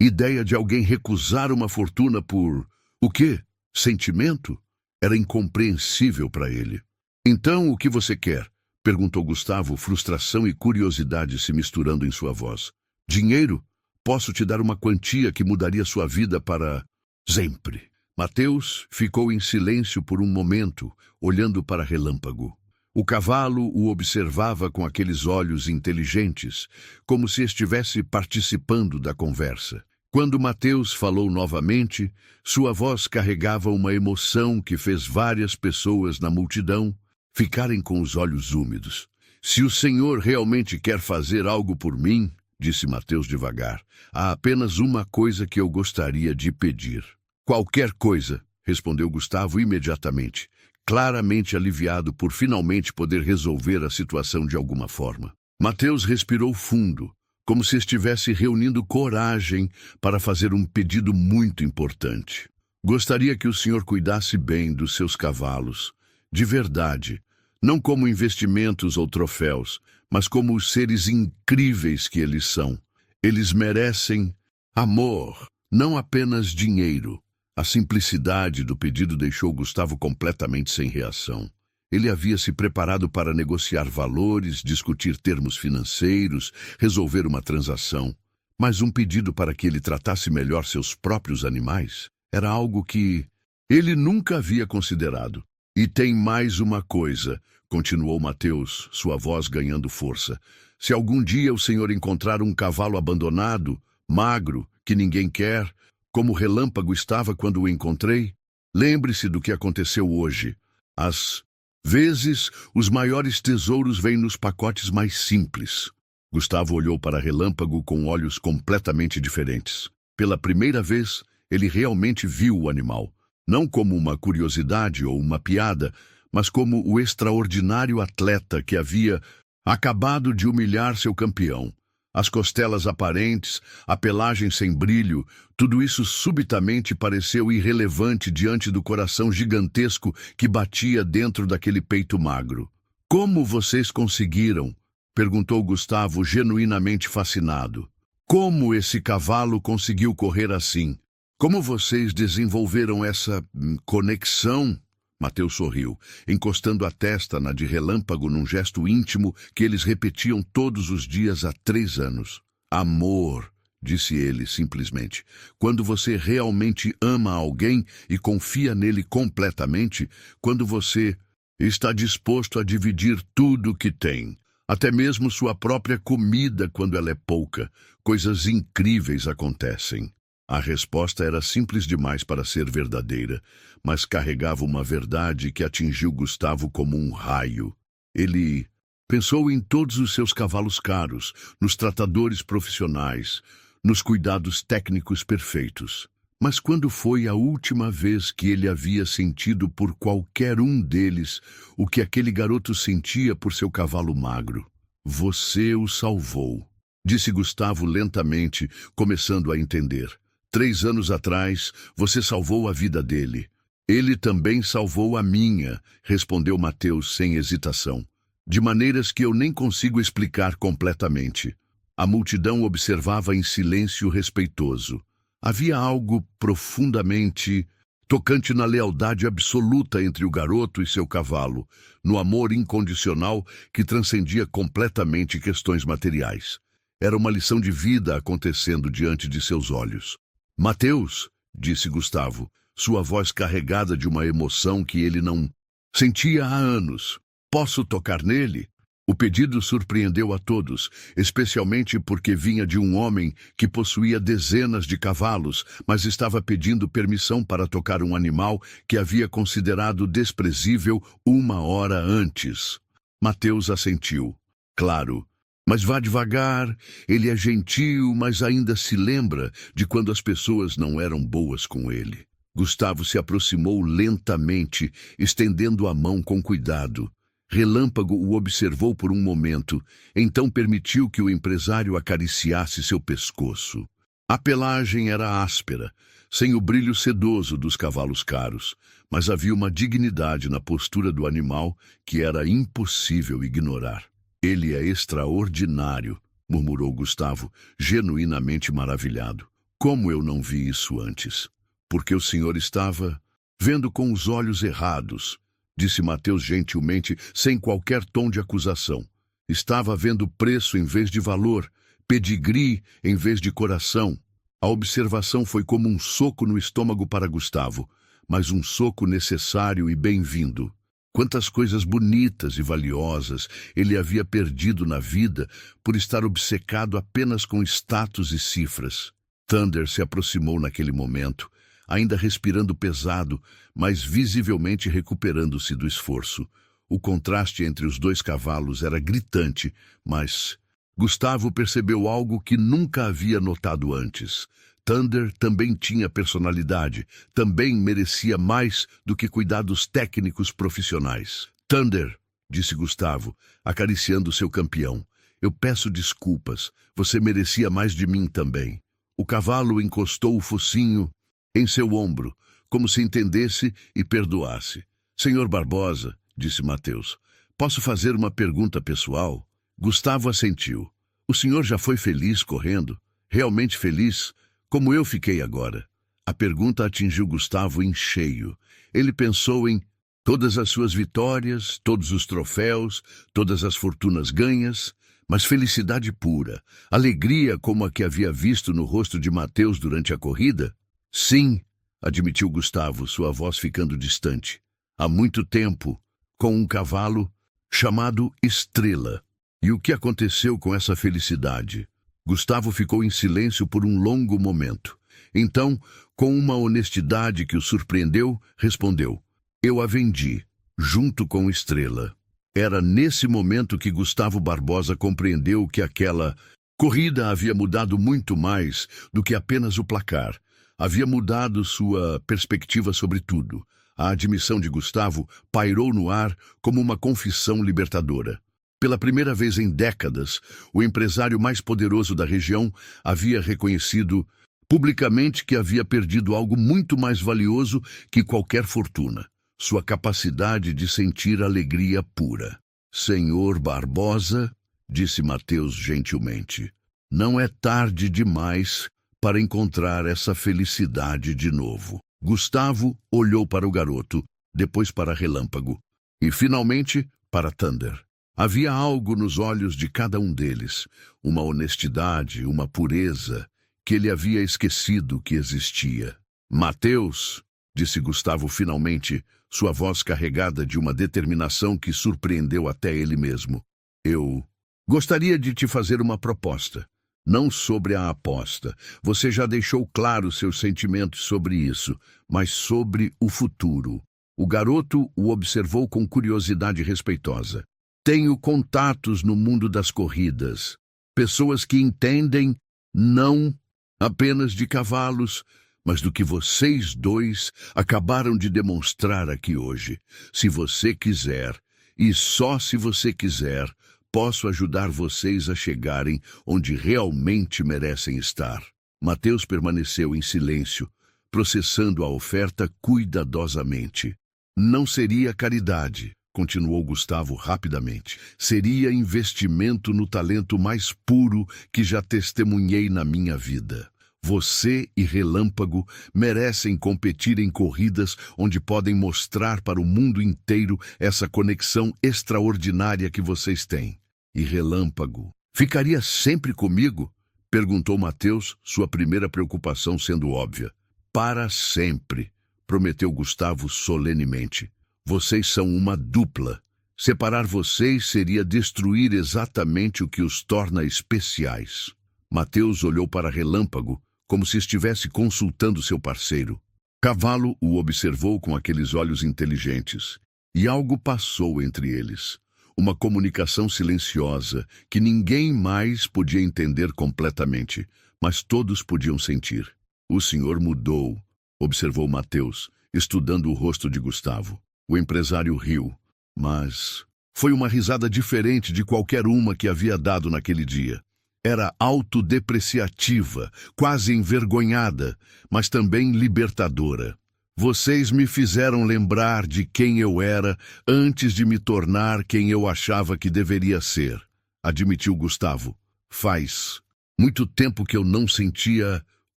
ideia de alguém recusar uma fortuna por... o quê? Sentimento? Era incompreensível para ele. Então, o que você quer? Perguntou Gustavo, frustração e curiosidade se misturando em sua voz. Dinheiro? Posso te dar uma quantia que mudaria sua vida para... sempre. Mateus ficou em silêncio por um momento, olhando para Relâmpago. O cavalo o observava com aqueles olhos inteligentes, como se estivesse participando da conversa. Quando Mateus falou novamente, sua voz carregava uma emoção que fez várias pessoas na multidão ficarem com os olhos úmidos. Se o Senhor realmente quer fazer algo por mim, disse Mateus devagar, há apenas uma coisa que eu gostaria de pedir. Qualquer coisa, respondeu Gustavo imediatamente, claramente aliviado por finalmente poder resolver a situação de alguma forma. Mateus respirou fundo, como se estivesse reunindo coragem para fazer um pedido muito importante. Gostaria que o senhor cuidasse bem dos seus cavalos, de verdade, não como investimentos ou troféus, mas como os seres incríveis que eles são. Eles merecem amor, não apenas dinheiro. A simplicidade do pedido deixou Gustavo completamente sem reação. Ele havia se preparado para negociar valores, discutir termos financeiros, resolver uma transação. Mas um pedido para que ele tratasse melhor seus próprios animais era algo que ele nunca havia considerado. E tem mais uma coisa, continuou Mateus, sua voz ganhando força. Se algum dia o senhor encontrar um cavalo abandonado, magro, que ninguém quer, como o Relâmpago estava quando o encontrei, lembre-se do que aconteceu hoje. Às vezes, os maiores tesouros vêm nos pacotes mais simples. Gustavo olhou para Relâmpago com olhos completamente diferentes. Pela primeira vez, ele realmente viu o animal, não como uma curiosidade ou uma piada, mas como o extraordinário atleta que havia acabado de humilhar seu campeão. As costelas aparentes, a pelagem sem brilho, tudo isso subitamente pareceu irrelevante diante do coração gigantesco que batia dentro daquele peito magro. Como vocês conseguiram? Perguntou Gustavo, genuinamente fascinado. Como esse cavalo conseguiu correr assim? Como vocês desenvolveram essa conexão? Mateus sorriu, encostando a testa na de Relâmpago num gesto íntimo que eles repetiam todos os dias há 3 anos. Amor, disse ele simplesmente. Quando você realmente ama alguém e confia nele completamente, quando você está disposto a dividir tudo o que tem, até mesmo sua própria comida quando ela é pouca, coisas incríveis acontecem. A resposta era simples demais para ser verdadeira, mas carregava uma verdade que atingiu Gustavo como um raio. Ele pensou em todos os seus cavalos caros, nos tratadores profissionais, nos cuidados técnicos perfeitos. Mas quando foi a última vez que ele havia sentido por qualquer um deles o que aquele garoto sentia por seu cavalo magro? Você o salvou, disse Gustavo lentamente, começando a entender. 3 anos atrás, você salvou a vida dele. Ele também salvou a minha, respondeu Mateus sem hesitação, de maneiras que eu nem consigo explicar completamente. A multidão observava em silêncio respeitoso. Havia algo profundamente tocante na lealdade absoluta entre o garoto e seu cavalo, no amor incondicional que transcendia completamente questões materiais. Era uma lição de vida acontecendo diante de seus olhos. Mateus, disse Gustavo, sua voz carregada de uma emoção que ele não sentia há anos. Posso tocar nele? O pedido surpreendeu a todos, especialmente porque vinha de um homem que possuía dezenas de cavalos, mas estava pedindo permissão para tocar um animal que havia considerado desprezível 1 hora antes. Mateus assentiu. Claro. Mas vá devagar, ele é gentil, mas ainda se lembra de quando as pessoas não eram boas com ele. Gustavo se aproximou lentamente, estendendo a mão com cuidado. Relâmpago o observou por um momento, então permitiu que o empresário acariciasse seu pescoço. A pelagem era áspera, sem o brilho sedoso dos cavalos caros, mas havia uma dignidade na postura do animal que era impossível ignorar. Ele é extraordinário, murmurou Gustavo, genuinamente maravilhado. Como eu não vi isso antes? Porque o senhor estava vendo com os olhos errados, disse Mateus gentilmente, sem qualquer tom de acusação. Estava vendo preço em vez de valor, pedigree em vez de coração. A observação foi como um soco no estômago para Gustavo, mas um soco necessário e bem-vindo. Quantas coisas bonitas e valiosas ele havia perdido na vida por estar obcecado apenas com status e cifras. Thunder se aproximou naquele momento, ainda respirando pesado, mas visivelmente recuperando-se do esforço. O contraste entre os dois cavalos era gritante, mas Gustavo percebeu algo que nunca havia notado antes. Thunder também tinha personalidade, também merecia mais do que cuidados técnicos profissionais. Thunder, disse Gustavo, acariciando seu campeão, eu peço desculpas, você merecia mais de mim também. O cavalo encostou o focinho em seu ombro, como se entendesse e perdoasse. Senhor Barbosa, disse Mateus, posso fazer uma pergunta pessoal? Gustavo assentiu. O senhor já foi feliz correndo? Realmente feliz? Como eu fiquei agora? A pergunta atingiu Gustavo em cheio. Ele pensou em todas as suas vitórias, todos os troféus, todas as fortunas ganhas, mas felicidade pura, alegria como a que havia visto no rosto de Mateus durante a corrida? Sim, admitiu Gustavo, sua voz ficando distante. Há muito tempo, com um cavalo chamado Estrela. E o que aconteceu com essa felicidade? Gustavo ficou em silêncio por um longo momento. Então, com uma honestidade que o surpreendeu, respondeu: eu a vendi, junto com Estrela. Era nesse momento que Gustavo Barbosa compreendeu que aquela corrida havia mudado muito mais do que apenas o placar. Havia mudado sua perspectiva sobre tudo. A admissão de Gustavo pairou no ar como uma confissão libertadora. Pela primeira vez em décadas, o empresário mais poderoso da região havia reconhecido publicamente que havia perdido algo muito mais valioso que qualquer fortuna: sua capacidade de sentir alegria pura. Senhor Barbosa, disse Mateus gentilmente, não é tarde demais para encontrar essa felicidade de novo. Gustavo olhou para o garoto, depois para Relâmpago e, finalmente, para Thunder. Havia algo nos olhos de cada um deles, uma honestidade, uma pureza, que ele havia esquecido que existia. Mateus, disse Gustavo finalmente, sua voz carregada de uma determinação que surpreendeu até ele mesmo. Eu gostaria de te fazer uma proposta. Não sobre a aposta. Você já deixou claro seus sentimentos sobre isso, mas sobre o futuro. O garoto o observou com curiosidade respeitosa. Tenho contatos no mundo das corridas. Pessoas que entendem não apenas de cavalos, mas do que vocês dois acabaram de demonstrar aqui hoje. Se você quiser, e só se você quiser, posso ajudar vocês a chegarem onde realmente merecem estar. Mateus permaneceu em silêncio, processando a oferta cuidadosamente. Não seria caridade, continuou Gustavo rapidamente. Seria investimento no talento mais puro que já testemunhei na minha vida. Você e Relâmpago merecem competir em corridas onde podem mostrar para o mundo inteiro essa conexão extraordinária que vocês têm. E Relâmpago ficaria sempre comigo? Perguntou Mateus, sua primeira preocupação sendo óbvia. Para sempre, prometeu Gustavo solenemente. Vocês são uma dupla. Separar vocês seria destruir exatamente o que os torna especiais. Mateus olhou para Relâmpago, como se estivesse consultando seu parceiro. Cavalo o observou com aqueles olhos inteligentes, e algo passou entre eles. Uma comunicação silenciosa que ninguém mais podia entender completamente, mas todos podiam sentir. O senhor mudou, observou Mateus, estudando o rosto de Gustavo. O empresário riu, mas foi uma risada diferente de qualquer uma que havia dado naquele dia. Era autodepreciativa, quase envergonhada, mas também libertadora. Vocês me fizeram lembrar de quem eu era antes de me tornar quem eu achava que deveria ser, admitiu Gustavo. Faz muito tempo que eu não sentia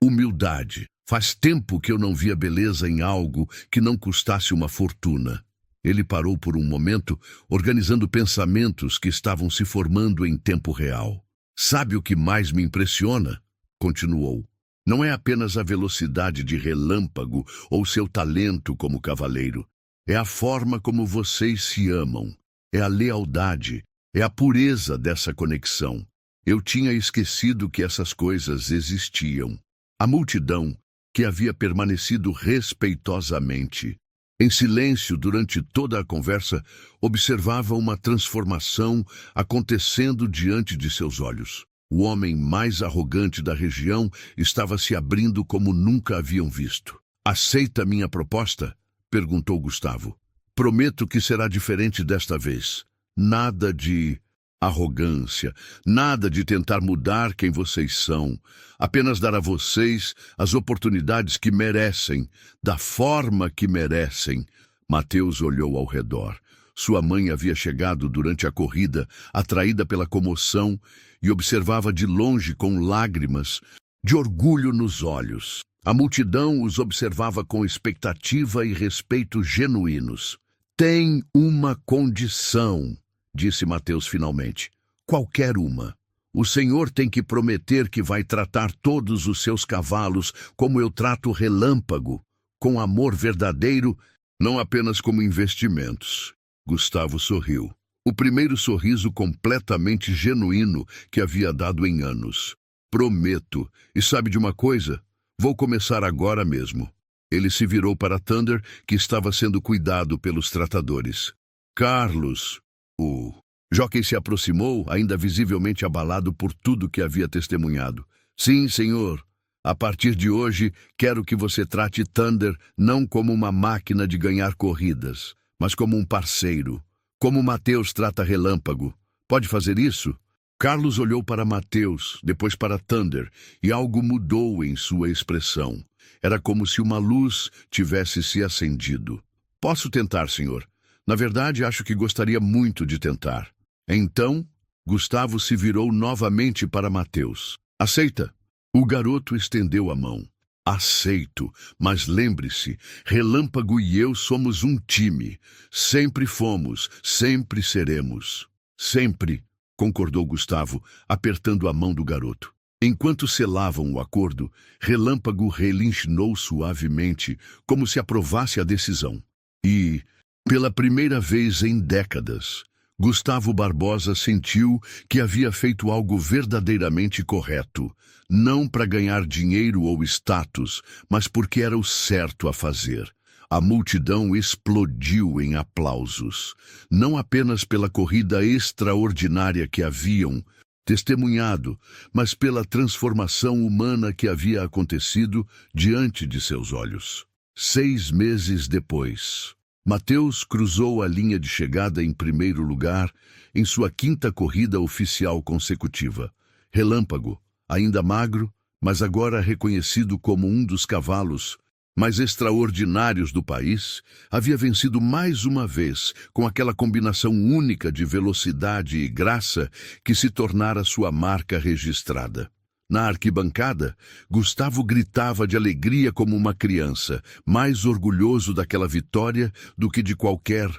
humildade. Faz tempo que eu não via beleza em algo que não custasse uma fortuna. Ele parou por um momento, organizando pensamentos que estavam se formando em tempo real. Sabe o que mais me impressiona? Continuou. Não é apenas a velocidade de Relâmpago ou seu talento como cavaleiro. É a forma como vocês se amam. É a lealdade. É a pureza dessa conexão. Eu tinha esquecido que essas coisas existiam. A multidão, que havia permanecido respeitosamente, em silêncio durante toda a conversa, observava uma transformação acontecendo diante de seus olhos. O homem mais arrogante da região estava se abrindo como nunca haviam visto. Aceita minha proposta? Perguntou Gustavo. Prometo que será diferente desta vez. Nada de arrogância, nada de tentar mudar quem vocês são. Apenas dar a vocês as oportunidades que merecem, da forma que merecem. Mateus olhou ao redor. Sua mãe havia chegado durante a corrida, atraída pela comoção, e observava de longe com lágrimas de orgulho nos olhos. A multidão os observava com expectativa e respeito genuínos. Tem uma condição, disse Mateus finalmente. Qualquer uma. O Senhor tem que prometer que vai tratar todos os seus cavalos como eu trato o Relâmpago, com amor verdadeiro, não apenas como investimentos. Gustavo sorriu. O primeiro sorriso completamente genuíno que havia dado em anos. Prometo. E sabe de uma coisa? Vou começar agora mesmo. Ele se virou para Thunder, que estava sendo cuidado pelos tratadores. Carlos, o jockey se aproximou, ainda visivelmente abalado por tudo que havia testemunhado. Sim, senhor. A partir de hoje, quero que você trate Thunder não como uma máquina de ganhar corridas, mas como um parceiro. Como Mateus trata Relâmpago. Pode fazer isso? Carlos olhou para Mateus, depois para Thunder, e algo mudou em sua expressão. Era como se uma luz tivesse se acendido. Posso tentar, senhor. Na verdade, acho que gostaria muito de tentar. Então, Gustavo se virou novamente para Mateus. Aceita? O garoto estendeu a mão. Aceito, mas lembre-se, Relâmpago e eu somos um time. Sempre fomos, sempre seremos. Sempre, concordou Gustavo, apertando a mão do garoto. Enquanto selavam o acordo, Relâmpago relinchinou suavemente, como se aprovasse a decisão. E, pela primeira vez em décadas, Gustavo Barbosa sentiu que havia feito algo verdadeiramente correto, não para ganhar dinheiro ou status, mas porque era o certo a fazer. A multidão explodiu em aplausos, não apenas pela corrida extraordinária que haviam testemunhado, mas pela transformação humana que havia acontecido diante de seus olhos. 6 meses depois, Mateus cruzou a linha de chegada em primeiro lugar em sua 5ª corrida oficial consecutiva. Relâmpago, ainda magro, mas agora reconhecido como um dos cavalos mais extraordinários do país, havia vencido mais uma vez com aquela combinação única de velocidade e graça que se tornara sua marca registrada. Na arquibancada, Gustavo gritava de alegria como uma criança, mais orgulhoso daquela vitória do que de qualquer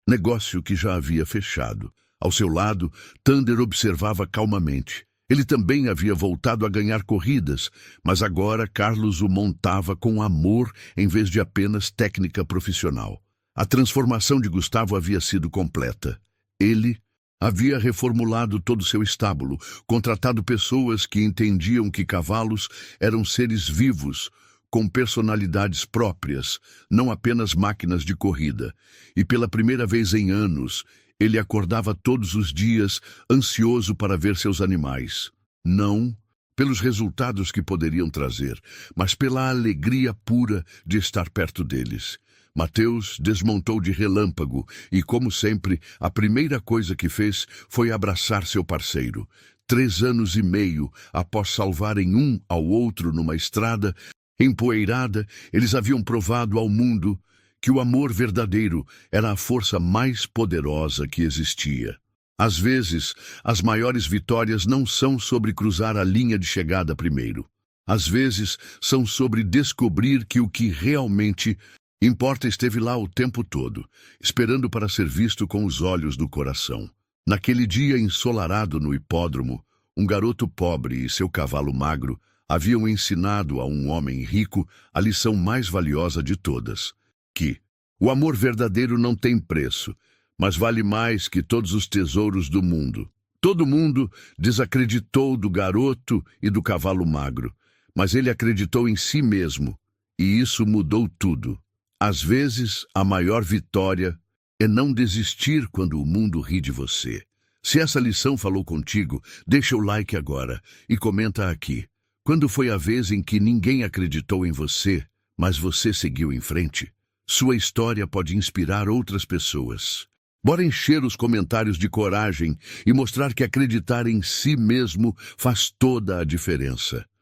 negócio que já havia fechado. Ao seu lado, Thunder observava calmamente. Ele também havia voltado a ganhar corridas, mas agora Carlos o montava com amor em vez de apenas técnica profissional. A transformação de Gustavo havia sido completa. Ele havia reformulado todo o seu estábulo, contratado pessoas que entendiam que cavalos eram seres vivos, com personalidades próprias, não apenas máquinas de corrida. E pela primeira vez em anos, ele acordava todos os dias ansioso para ver seus animais. Não pelos resultados que poderiam trazer, mas pela alegria pura de estar perto deles. Mateus desmontou de Relâmpago e, como sempre, a primeira coisa que fez foi abraçar seu parceiro. 3 anos e meio após salvarem um ao outro numa estrada empoeirada, eles haviam provado ao mundo que o amor verdadeiro era a força mais poderosa que existia. Às vezes, as maiores vitórias não são sobre cruzar a linha de chegada primeiro. Às vezes, são sobre descobrir que o que realmente importa esteve lá o tempo todo, esperando para ser visto com os olhos do coração. Naquele dia ensolarado no hipódromo, um garoto pobre e seu cavalo magro haviam ensinado a um homem rico a lição mais valiosa de todas, que o amor verdadeiro não tem preço, mas vale mais que todos os tesouros do mundo. Todo mundo desacreditou do garoto e do cavalo magro, mas ele acreditou em si mesmo, e isso mudou tudo. Às vezes, a maior vitória é não desistir quando o mundo ri de você. Se essa lição falou contigo, deixa o like agora e comenta aqui. Quando foi a vez em que ninguém acreditou em você, mas você seguiu em frente? Sua história pode inspirar outras pessoas. Bora encher os comentários de coragem e mostrar que acreditar em si mesmo faz toda a diferença.